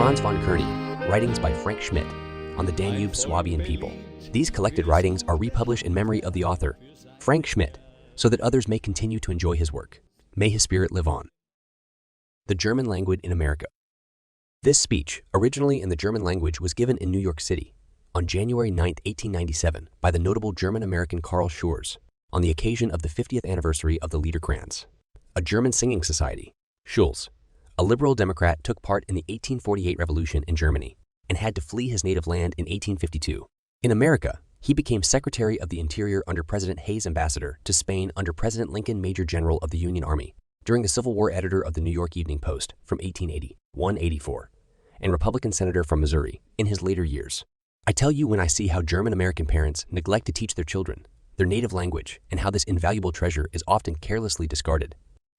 Franz von Kearney, writings by Frank Schmidt on the Danube Swabian people. These collected writings are republished in memory of the author, Frank Schmidt, so that others may continue to enjoy his work. May his spirit live on. The German language in America. This speech, originally in the German language, was given in New York City on January 9, 1897, by the notable German-American Carl Schurz on the occasion of the 50th anniversary of the Liederkranz, a German singing society. Schurz, a liberal Democrat, took part in the 1848 revolution in Germany and had to flee his native land in 1852. In America, he became Secretary of the Interior under President Hayes, Ambassador to Spain under President Lincoln, Major General of the Union Army, during the Civil War, editor of the New York Evening Post from 1880-184, and Republican Senator from Missouri in his later years. I tell you when I see how German-American parents neglect to teach their children their native language and how this invaluable treasure is often carelessly discarded.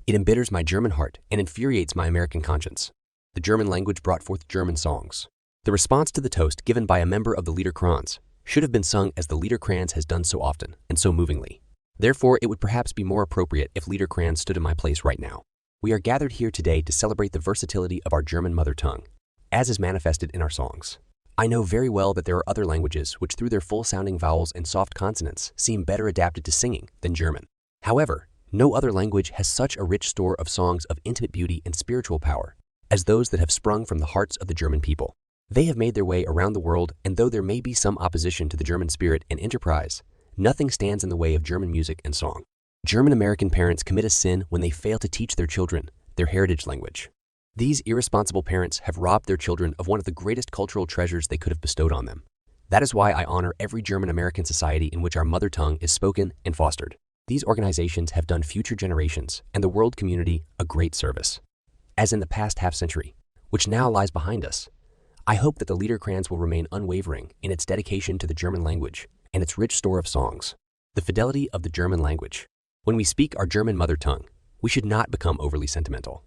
It embitters my German heart and infuriates my American conscience. The German language brought forth German songs. The response to the toast given by a member of the Liederkranz should have been sung as the Liederkranz has done so often and so movingly. Therefore, it would perhaps be more appropriate if Liederkranz stood in my place right now. We are gathered here today to celebrate the versatility of our German mother tongue, as is manifested in our songs. I know very well that there are other languages which, through their full-sounding vowels and soft consonants, seem better adapted to singing than German. However, no other language has such a rich store of songs of intimate beauty and spiritual power as those that have sprung from the hearts of the German people. They have made their way around the world, and though there may be some opposition to the German spirit and enterprise, nothing stands in the way of German music and song. German-American parents commit a sin when they fail to teach their children their heritage language. These irresponsible parents have robbed their children of one of the greatest cultural treasures they could have bestowed on them. That is why I honor every German-American society in which our mother tongue is spoken and fostered. These organizations have done future generations and the world community a great service. As in the past half-century, which now lies behind us, I hope that the Liederkranz will remain unwavering in its dedication to the German language and its rich store of songs. The fidelity of the German language. When we speak our German mother tongue, we should not become overly sentimental.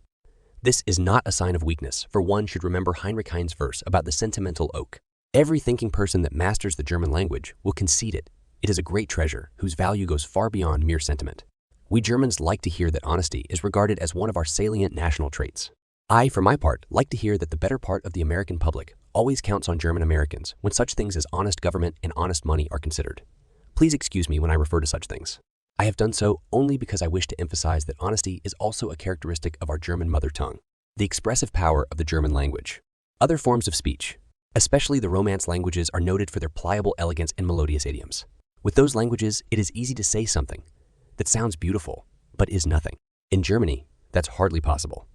This is not a sign of weakness, for one should remember Heinrich Heine's verse about the sentimental oak. Every thinking person that masters the German language will concede it. It is a great treasure whose value goes far beyond mere sentiment. We Germans like to hear that honesty is regarded as one of our salient national traits. I, for my part, like to hear that the better part of the American public always counts on German Americans when such things as honest government and honest money are considered. Please excuse me when I refer to such things. I have done so only because I wish to emphasize that honesty is also a characteristic of our German mother tongue, the expressive power of the German language. Other forms of speech, especially the Romance languages, are noted for their pliable elegance and melodious idioms. With those languages, it is easy to say something that sounds beautiful, but is nothing. In Germany, that's hardly possible.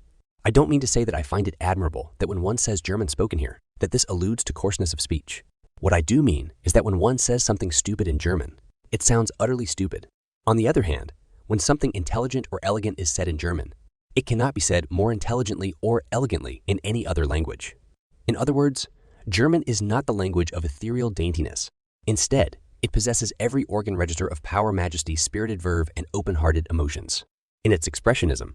I don't mean to say that I find it admirable that when one says German spoken here, that this alludes to coarseness of speech. What I do mean is that when one says something stupid in German, it sounds utterly stupid. On the other hand, when something intelligent or elegant is said in German, it cannot be said more intelligently or elegantly in any other language. In other words, German is not the language of ethereal daintiness. Instead, it possesses every organ register of power, majesty, spirited verve, and open-hearted emotions. In its expressionism,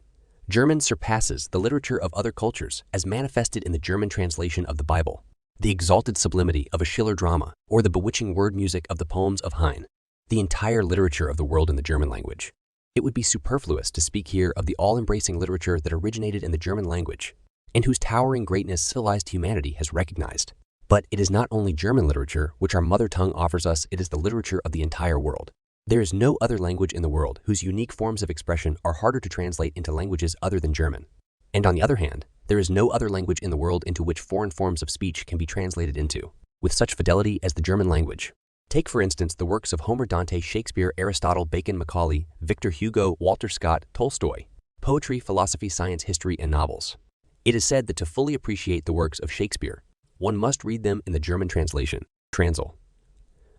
German surpasses the literature of other cultures as manifested in the German translation of the Bible, the exalted sublimity of a Schiller drama, or the bewitching word music of the poems of Heine. The entire literature of the world in the German language. It would be superfluous to speak here of the all-embracing literature that originated in the German language and whose towering greatness civilized humanity has recognized. But it is not only German literature which our mother tongue offers us, it is the literature of the entire world. There is no other language in the world whose unique forms of expression are harder to translate into languages other than German. And on the other hand, there is no other language in the world into which foreign forms of speech can be translated into with such fidelity as the German language. Take, for instance, the works of Homer, Dante, Shakespeare, Aristotle, Bacon, Macaulay, Victor Hugo, Walter Scott, Tolstoy, poetry, philosophy, science, history, and novels. It is said that to fully appreciate the works of Shakespeare, one must read them in the German translation, Transl.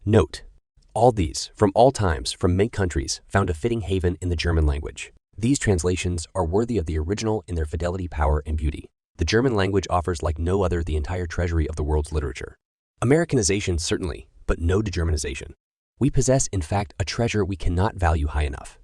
Note, all these, from all times, from many countries, found a fitting haven in the German language. These translations are worthy of the original in their fidelity, power, and beauty. The German language offers like no other the entire treasury of the world's literature. Americanization, certainly, but no de-Germanization. We possess, in fact, a treasure we cannot value high enough.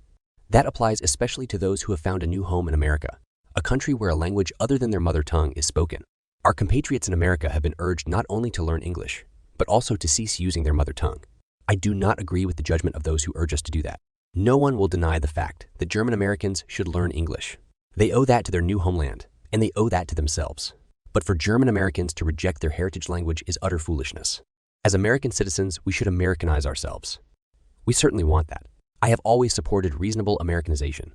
That applies especially to those who have found a new home in America, a country where a language other than their mother tongue is spoken. Our compatriots in America have been urged not only to learn English, but also to cease using their mother tongue. I do not agree with the judgment of those who urge us to do that. No one will deny the fact that German Americans should learn English. They owe that to their new homeland, and they owe that to themselves. But for German Americans to reject their heritage language is utter foolishness. As American citizens, we should Americanize ourselves. We certainly want that. I have always supported reasonable Americanization.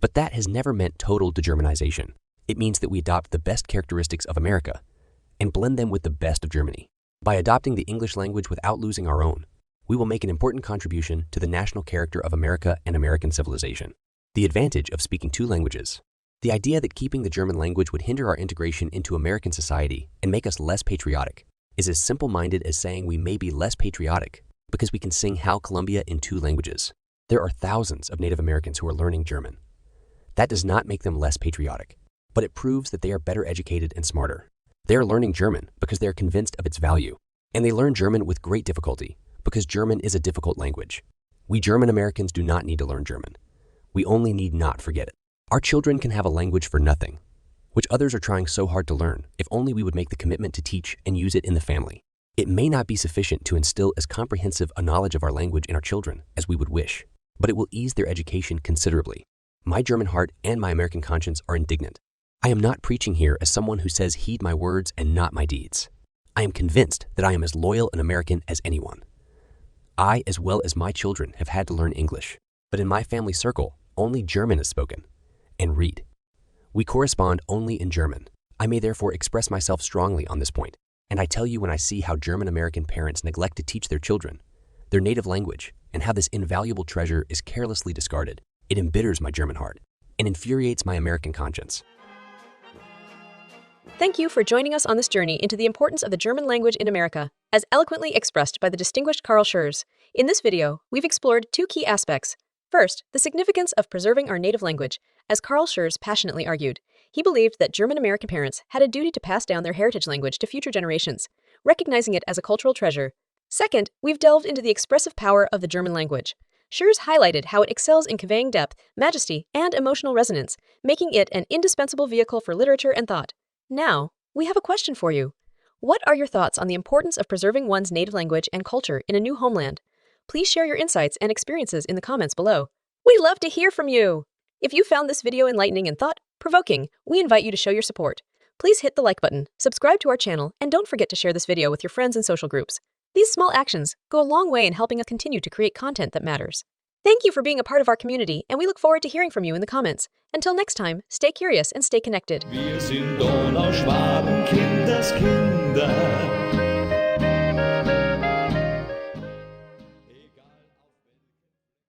But that has never meant total de-Germanization. It means that we adopt the best characteristics of America and blend them with the best of Germany. By adopting the English language without losing our own, we will make an important contribution to the national character of America and American civilization. The advantage of speaking two languages. The idea that keeping the German language would hinder our integration into American society and make us less patriotic is as simple-minded as saying we may be less patriotic because we can sing Hail Columbia in two languages. There are thousands of Native Americans who are learning German. That does not make them less patriotic, but it proves that they are better educated and smarter. They are learning German because they are convinced of its value, and they learn German with great difficulty because German is a difficult language. We German Americans do not need to learn German. We only need not forget it. Our children can have a language for nothing, which others are trying so hard to learn, if only we would make the commitment to teach and use it in the family. It may not be sufficient to instill as comprehensive a knowledge of our language in our children as we would wish, but it will ease their education considerably. My German heart and my American conscience are indignant. I am not preaching here as someone who says heed my words and not my deeds. I am convinced that I am as loyal an American as anyone. I, as well as my children, have had to learn English, but in my family circle, only German is spoken. And read. We correspond only in German. I may therefore express myself strongly on this point, and I tell you when I see how German-American parents neglect to teach their children their native language and how this invaluable treasure is carelessly discarded, it embitters my German heart and infuriates my American conscience. Thank you for joining us on this journey into the importance of the German language in America, as eloquently expressed by the distinguished Carl Schurz. In this video, we've explored two key aspects. First, the significance of preserving our native language, as Carl Schurz passionately argued. He believed that German-American parents had a duty to pass down their heritage language to future generations, recognizing it as a cultural treasure. Second, we've delved into the expressive power of the German language. Schurz highlighted how it excels in conveying depth, majesty, and emotional resonance, making it an indispensable vehicle for literature and thought. Now, we have a question for you. What are your thoughts on the importance of preserving one's native language and culture in a new homeland? Please share your insights and experiences in the comments below. We'd love to hear from you! If you found this video enlightening and thought-provoking, we invite you to show your support. Please hit the like button, subscribe to our channel, and don't forget to share this video with your friends and social groups. These small actions go a long way in helping us continue to create content that matters. Thank you for being a part of our community, and we look forward to hearing from you in the comments. Until next time, stay curious and stay connected. Wir sind Donauschwaben, Kindeskinder.